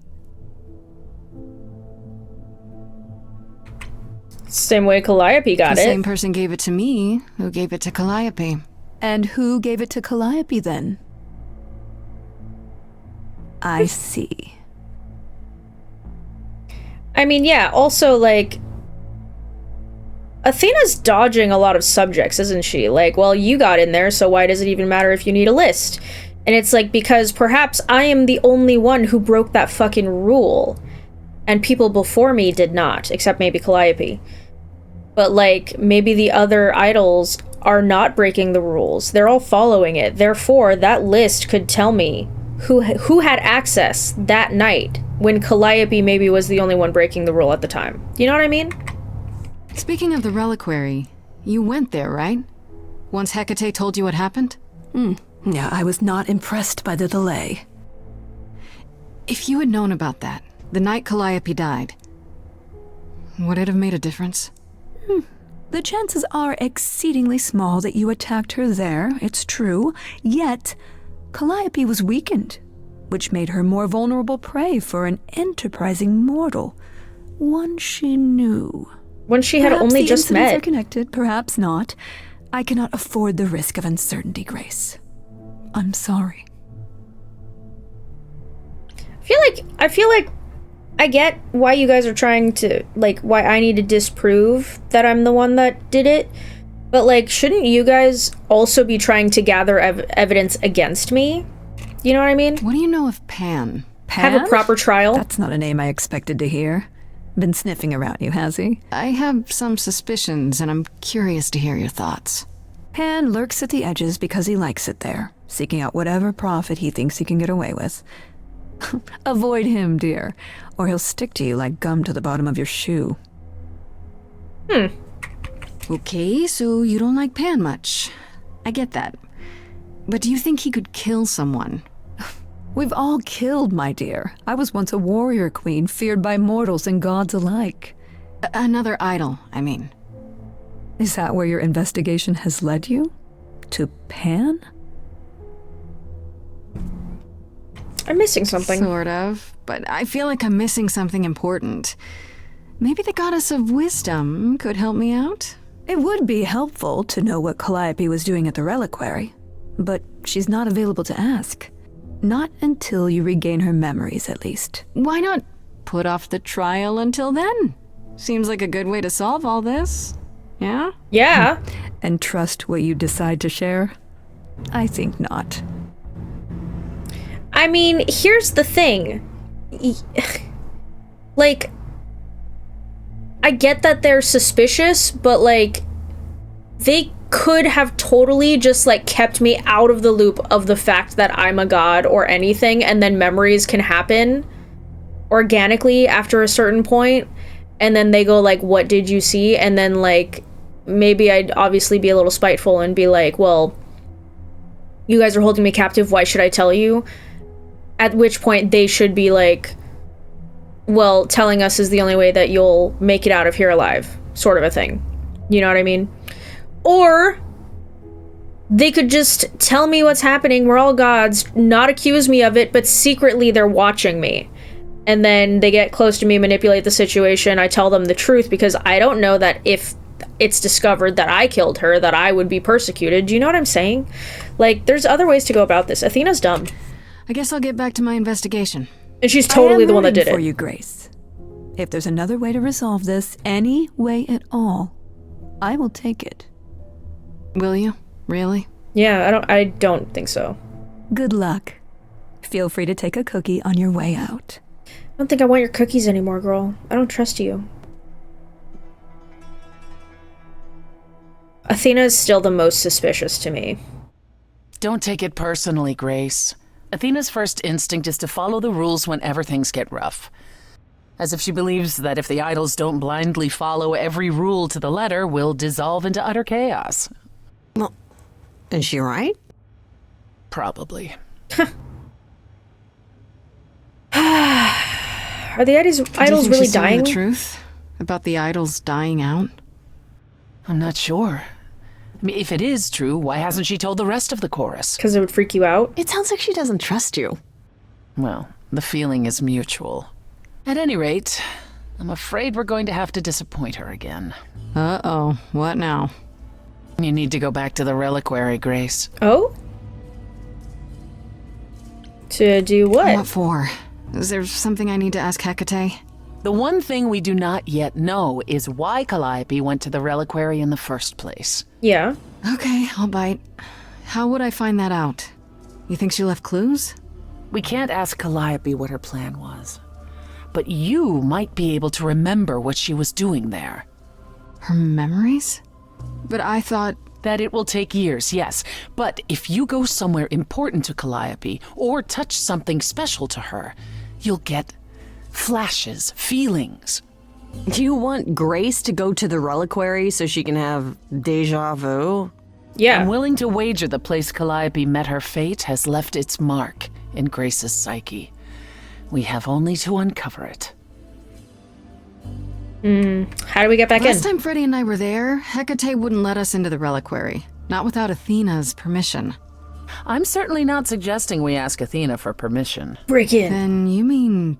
Same way Calliope got The it. same person gave it to me, who gave it to Calliope. And who gave it to Calliope then? I see. I mean, yeah, also, like, Athena's dodging a lot of subjects, isn't she? Like, well, you got in there, so why does it even matter if you need a list? And it's like, because perhaps I am the only one who broke that fucking rule. And people before me did not, except maybe Calliope. But, like, maybe the other idols are not breaking the rules. They're all following it. Therefore, that list could tell me who had access that night when Calliope maybe was the only one breaking the rule at the time. You know what I mean? Speaking of the reliquary, you went there, right? Once Hecate told you what happened? Yeah, I was not impressed by the delay. If you had known about that, the night Calliope died, would it have made a difference? The chances are exceedingly small that you attacked her there, it's true. Yet, Calliope was weakened, which made her more vulnerable prey for an enterprising mortal. One she knew. When she had Perhaps only the just incidents met. are connected, perhaps not. I cannot afford the risk of uncertainty, Grace. I'm sorry. I feel like I get why you guys are trying to, like, why I need to disprove that I'm the one that did it. But, like, shouldn't you guys also be trying to gather evidence against me? You know what I mean? What do you know of Pan? Have a proper trial? That's not a name I expected to hear. Been sniffing around you, has he? I have some suspicions, and I'm curious to hear your thoughts. Pan lurks at the edges because he likes it there, seeking out whatever profit he thinks he can get away with. Avoid him, dear, or he'll stick to you like gum to the bottom of your shoe. Okay, so you don't like Pan much. I get that. But do you think he could kill someone? We've all killed, my dear. I was once a warrior queen, feared by mortals and gods alike. Another idol, I mean. Is that where your investigation has led you? To Pan? I'm missing something. Sort of, but I feel like I'm missing something important. Maybe the goddess of wisdom could help me out? It would be helpful to know what Calliope was doing at the reliquary, but she's not available to ask. Not until you regain her memories, at least. Why not put off the trial until then? Seems like a good way to solve all this. Yeah? Yeah. And trust what you decide to share? I think not. I mean, here's the thing. Like, I get that they're suspicious, but, like, they could have totally just, like, kept me out of the loop of the fact that I'm a god or anything, and then memories can happen organically after a certain point, and then they go, like, what did you see? And then, like, maybe I'd obviously be a little spiteful and be like, well, you guys are holding me captive, why should I tell you? At which point they should be like, well, telling us is the only way that you'll make it out of here alive, sort of a thing. You know what I mean? Or they could just tell me what's happening, we're all gods, not accuse me of it, but secretly they're watching me. And then they get close to me, manipulate the situation, I tell them the truth, because I don't know that if it's discovered that I killed her, that I would be persecuted. Do you know what I'm saying? Like, there's other ways to go about this. Athena's dumb. I guess I'll get back to my investigation. And she's totally the one that did it. For you, Grace. If there's another way to resolve this, any way at all, I will take it. Will you? Really? Yeah, I don't think so. Good luck. Feel free to take a cookie on your way out. I don't think I want your cookies anymore, girl. I don't trust you. Athena is still the most suspicious to me. Don't take it personally, Grace. Athena's first instinct is to follow the rules whenever things get rough. As if she believes that if the idols don't blindly follow every rule to the letter, we'll dissolve into utter chaos. Well, is she right? Probably. Are the idols Do you really think she's telling dying? the truth about the idols dying out? I'm not sure. I mean, if it is true, why hasn't she told the rest of the chorus? Because it would freak you out? It sounds like she doesn't trust you. Well, the feeling is mutual. At any rate, I'm afraid we're going to have to disappoint her again. Uh-oh. What now? You need to go back to the reliquary, Grace. Oh? To do what? What for? Is there something I need to ask Hecate? The one thing we do not yet know is why Calliope went to the reliquary in the first place. Yeah. Okay, I'll bite. How would I find that out? You think she left clues? We can't ask Calliope what her plan was. But you might be able to remember what she was doing there. Her memories? But I thought... That it will take years, yes. But if you go somewhere important to Calliope, or touch something special to her, you'll get flashes, feelings. Do you want Grace to go to the reliquary so she can have deja vu? Yeah. I'm willing to wager the place Calliope met her fate has left its mark in Grace's psyche. We have only to uncover it. How do we get back in? Last time Freddy and I were there, Hecate wouldn't let us into the reliquary. Not without Athena's permission. I'm certainly not suggesting we ask Athena for permission. Break in. Then you mean...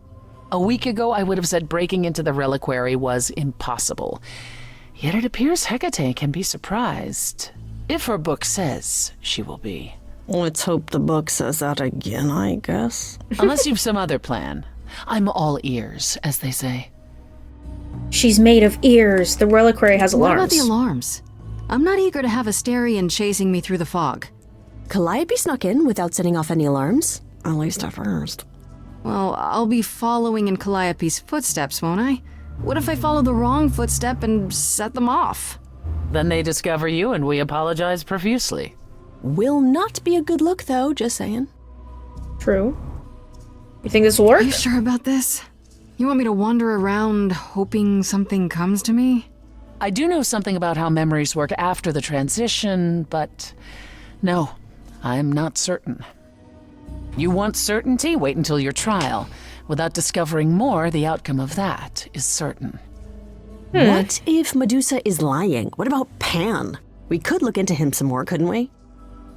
A week ago, I would have said breaking into the reliquary was impossible. Yet it appears Hecate can be surprised. If her book says she will be. Let's hope the book says that again, I guess. Unless you've some other plan. I'm all ears, as they say. She's made of ears. The reliquary has What about alarms. the alarms? I'm not eager to have Asterion chasing me through the fog. Calliope snuck in without setting off any alarms. At least at first. Well, I'll be following in Calliope's footsteps, won't I? What if I follow the wrong footstep and set them off? Then they discover you and we apologize profusely. Will not be a good look, though, just saying. True. You think this will work? Are you sure about this? You want me to wander around hoping something comes to me? I do know something about how memories work after the transition, but no, I'm not certain. You want certainty? Wait until your trial. Without discovering more, the outcome of that is certain. What if Medusa is lying? What about Pan? We could look into him some more, couldn't we?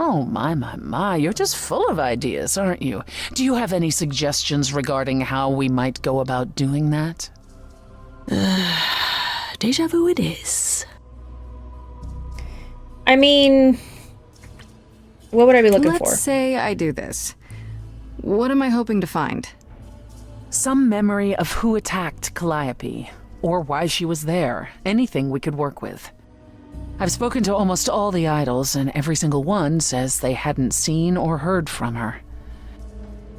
Oh, my, you're just full of ideas, aren't you? Do you have any suggestions regarding how we might go about doing that? Deja vu it is. I mean, what would I be looking for? Let's say I do this. What am I hoping to find? Some memory of who attacked Calliope, or why she was there. Anything we could work with. I've spoken to almost all the idols, and every single one says they hadn't seen or heard from her.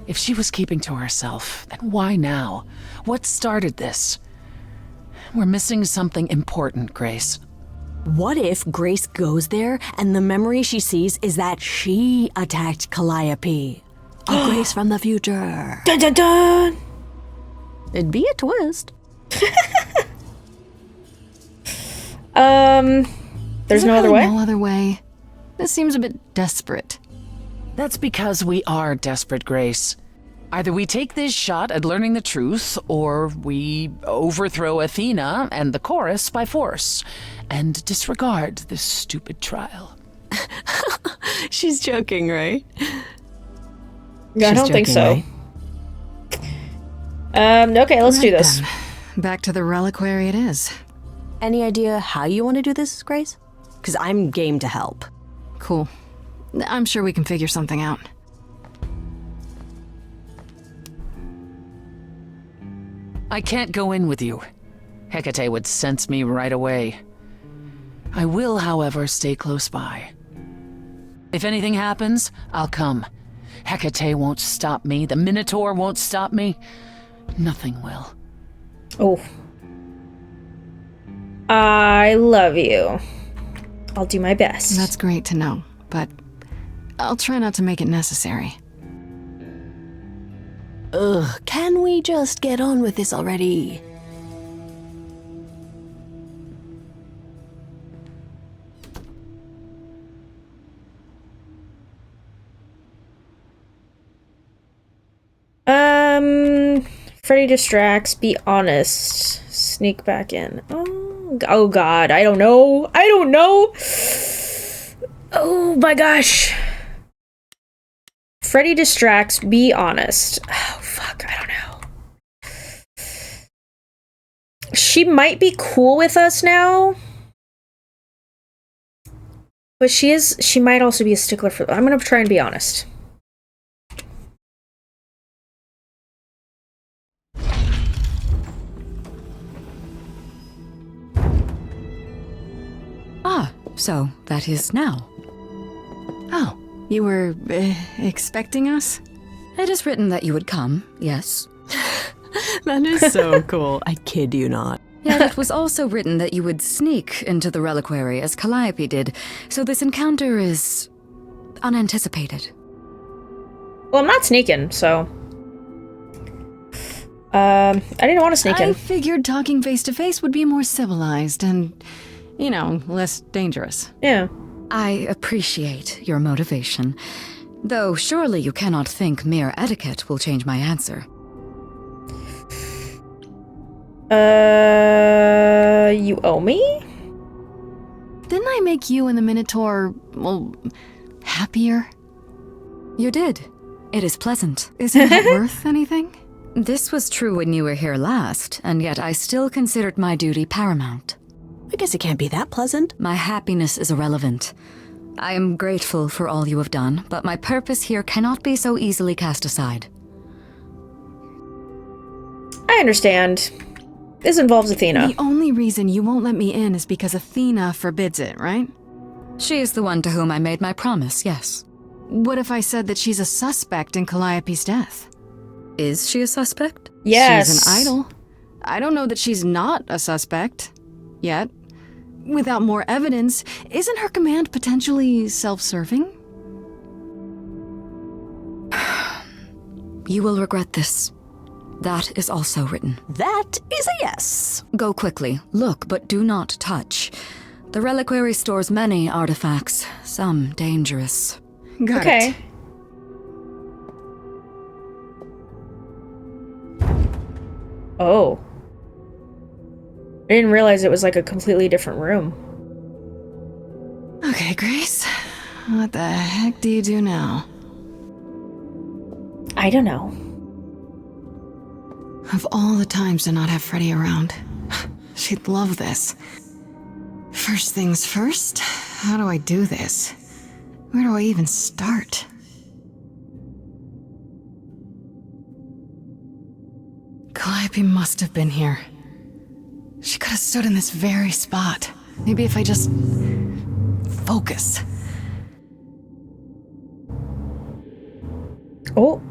If she was keeping to herself, then why now? What started this? We're missing something important, Grace. What if Grace goes there and the memory she sees is that she attacked Calliope? A Grace from the future. Dun dun dun! It'd be a twist. There's no other way? No other way. This seems a bit desperate. That's because we are desperate, Grace. Either we take this shot at learning the truth, or we overthrow Athena and the chorus by force, and disregard this stupid trial. She's joking, right? Yeah, I don't think so. Right? Okay, let's do this. Then. Back to the reliquary it is. Any idea how you want to do this, Grace? Because I'm game to help. Cool. I'm sure we can figure something out. I can't go in with you. Hecate would sense me right away. I will, however, stay close by. If anything happens, I'll come. Hecate won't stop me. The Minotaur won't stop me. Nothing will. Oh. I love you. I'll do my best. That's great to know, but I'll try not to make it necessary. Ugh, can we just get on with this already? Freddy distracts, be honest. Sneak back in. Oh god, I don't know. Oh my gosh. Freddy distracts, be honest. Oh fuck, I don't know. She might be cool with us now. But she might also be a stickler for, I'm gonna try and be honest. So, that is now. Oh, you were expecting us? It is written that you would come, yes. That is so cool. I kid you not. Yet it was also written that you would sneak into the reliquary as Calliope did, so this encounter is unanticipated. Well, I'm not sneaking, so... I didn't want to sneak in. I figured talking face to face would be more civilized and, you know, less dangerous. Yeah. I appreciate your motivation, though surely you cannot think mere etiquette will change my answer. You owe me? Didn't I make you and the Minotaur, well, happier? You did. It is pleasant. Isn't that worth anything? This was true when you were here last, and yet I still considered my duty paramount. I guess it can't be that pleasant. My happiness is irrelevant. I am grateful for all you have done, but my purpose here cannot be so easily cast aside. I understand. This involves Athena. The only reason you won't let me in is because Athena forbids it, right? She is the one to whom I made my promise, yes. What if I said that she's a suspect in Calliope's death? Is she a suspect? Yes. She's an idol. I don't know that she's not a suspect. Yet. Without more evidence, isn't her command potentially self-serving? You will regret this. That is also written. That is a yes. Go quickly. Look, but do not touch. The reliquary stores many artifacts, some dangerous. Got Okay. it. Oh. I didn't realize it was like a completely different room. Okay, Grace. What the heck do you do now? I don't know. Of all the times to not have Freddy around, she'd love this. First things first, how do I do this? Where do I even start? Calliope must have been here. She could have stood in this very spot. Maybe if I just focus. Oh.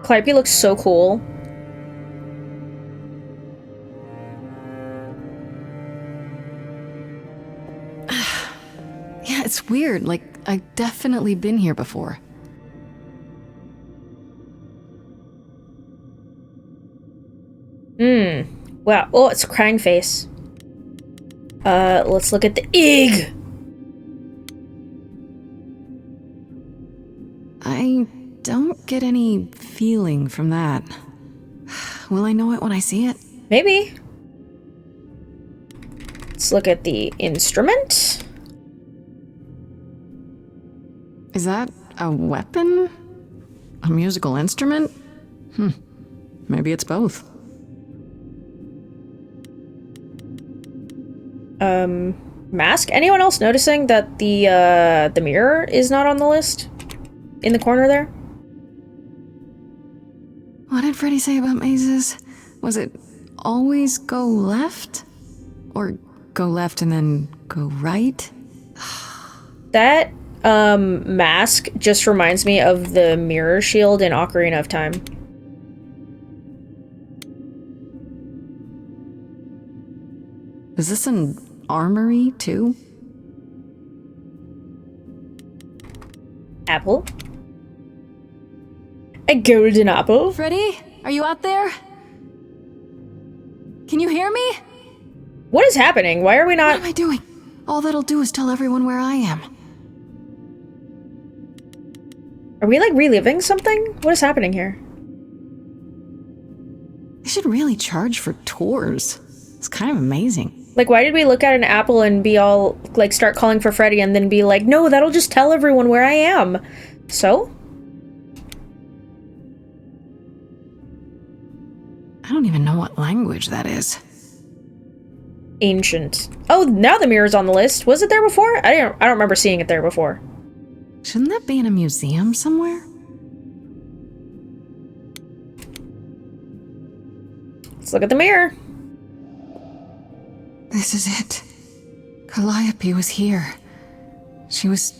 Calliope looks so cool. Yeah, it's weird. Like, I've definitely been here before. Wow. Oh, it's a crying face. Let's look at the egg. I don't get any feeling from that. Will I know it when I see it? Maybe. Let's look at the instrument. Is that a weapon? A musical instrument? Maybe it's both. Mask? Anyone else noticing that the mirror is not on the list? In the corner there? What did Freddy say about mazes? Was it always go left? Or go left and then go right? That, mask just reminds me of the mirror shield in Ocarina of Time. Is this an armory, too? Apple. A golden apple. Freddy, are you out there? Can you hear me? What is happening? Why are we What not... am I doing? All that'll do is tell everyone where I am. Are we, like, reliving something? What is happening here? They should really charge for tours. It's kind of amazing. Like, why did we look at an apple and be all, like, start calling for Freddy and then be like, no, that'll just tell everyone where I am? So? I don't even know what language that is. Ancient. Oh, now the mirror's on the list. Was it there before? I don't remember seeing it there before. Shouldn't that be in a museum somewhere? Let's look at the mirror. This is it. Calliope was here. She was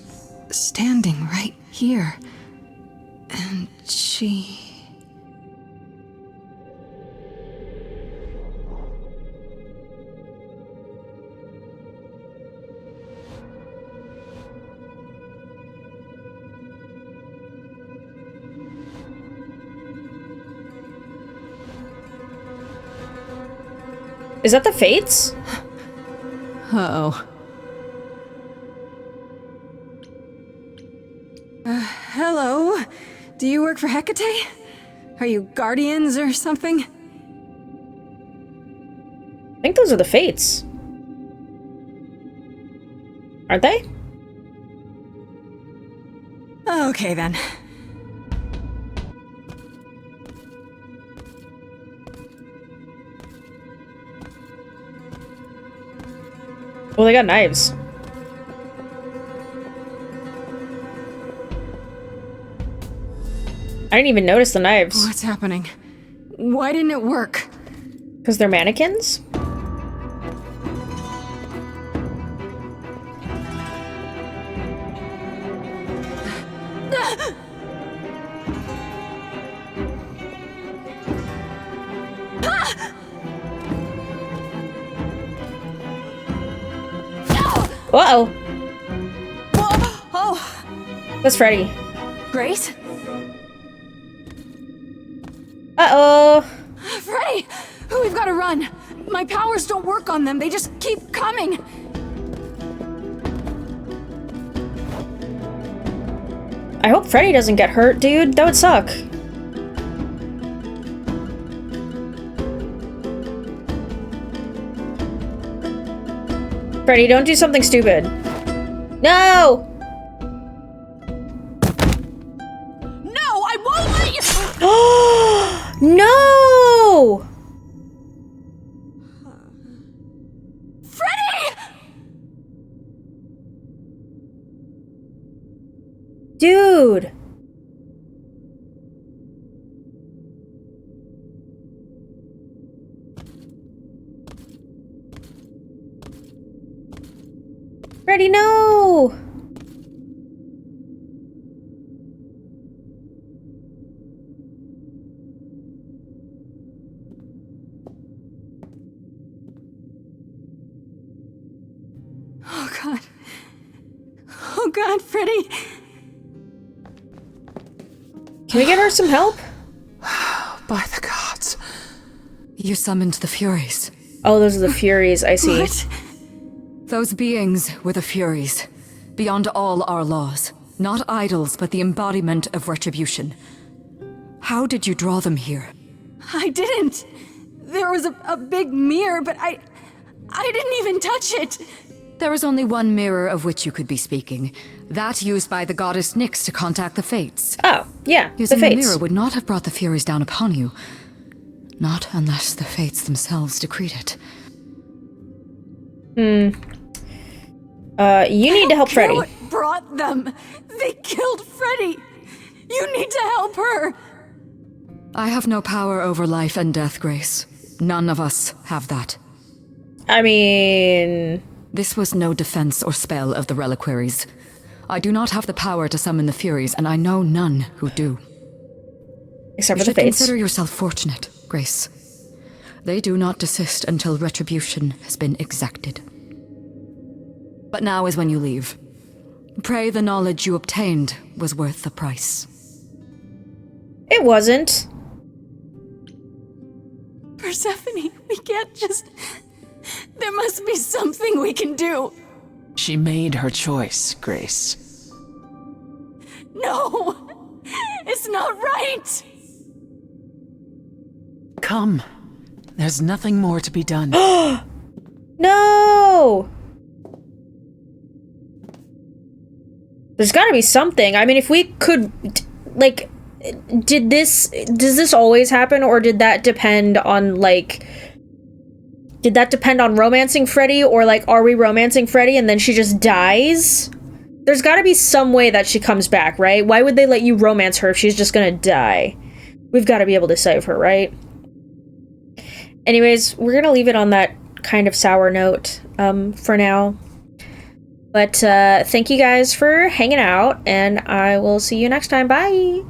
standing right here. And she... Is that the Fates? Uh-oh. Hello? Do you work for Hecate? Are you guardians or something? I think those are the Fates. Aren't they? Okay, then. Well, they got knives. I didn't even notice the knives. What's happening? Why didn't it work? Because they're mannequins? Uh-oh. Oh, That's Freddy. Grace? Uh-oh. Freddy! We've got to run. My powers don't work on them. They just keep coming. I hope Freddy doesn't get hurt, dude. That would suck. Freddy, don't do something stupid. No! No, I won't let you. No! Freddy! Dude. Freddy, no! Oh God. Oh God, Freddy. Can we get her some help? By the gods. You summoned the Furies. Oh, those are the Furies, I see. What? Those beings were the Furies, beyond all our laws. Not idols, but the embodiment of retribution. How did you draw them here? I didn't. There was a big mirror, but I didn't even touch it. There is only one mirror of which you could be speaking. That used by the goddess Nyx to contact the Fates. Oh, yeah, Using the the Fates. mirror would not have brought the Furies down upon you. Not unless the Fates themselves decreed it. You need to help Freddy. What brought them? They killed Freddy. You need to help her. I have no power over life and death, Grace. None of us have that. I mean... This was no defense or spell of the reliquaries. I do not have the power to summon the Furies, and I know none who do. Except You for the should Fates. consider yourself fortunate, Grace. They do not desist until retribution has been exacted. But now is when you leave. Pray the knowledge you obtained was worth the price. It wasn't. Persephone, we can't just... There must be something we can do. She made her choice, Grace. No! It's not right! Come. There's nothing more to be done. No! There's gotta be something. I mean, if we could... Like, does this always happen, or did that depend on, like... Did that depend on romancing Freddy, or, like, are we romancing Freddy and then she just dies? There's gotta be some way that she comes back, right? Why would they let you romance her if she's just gonna die? We've gotta be able to save her, right? Anyways, we're gonna leave it on that kind of sour note, for now. But, thank you guys for hanging out, and I will see you next time. Bye!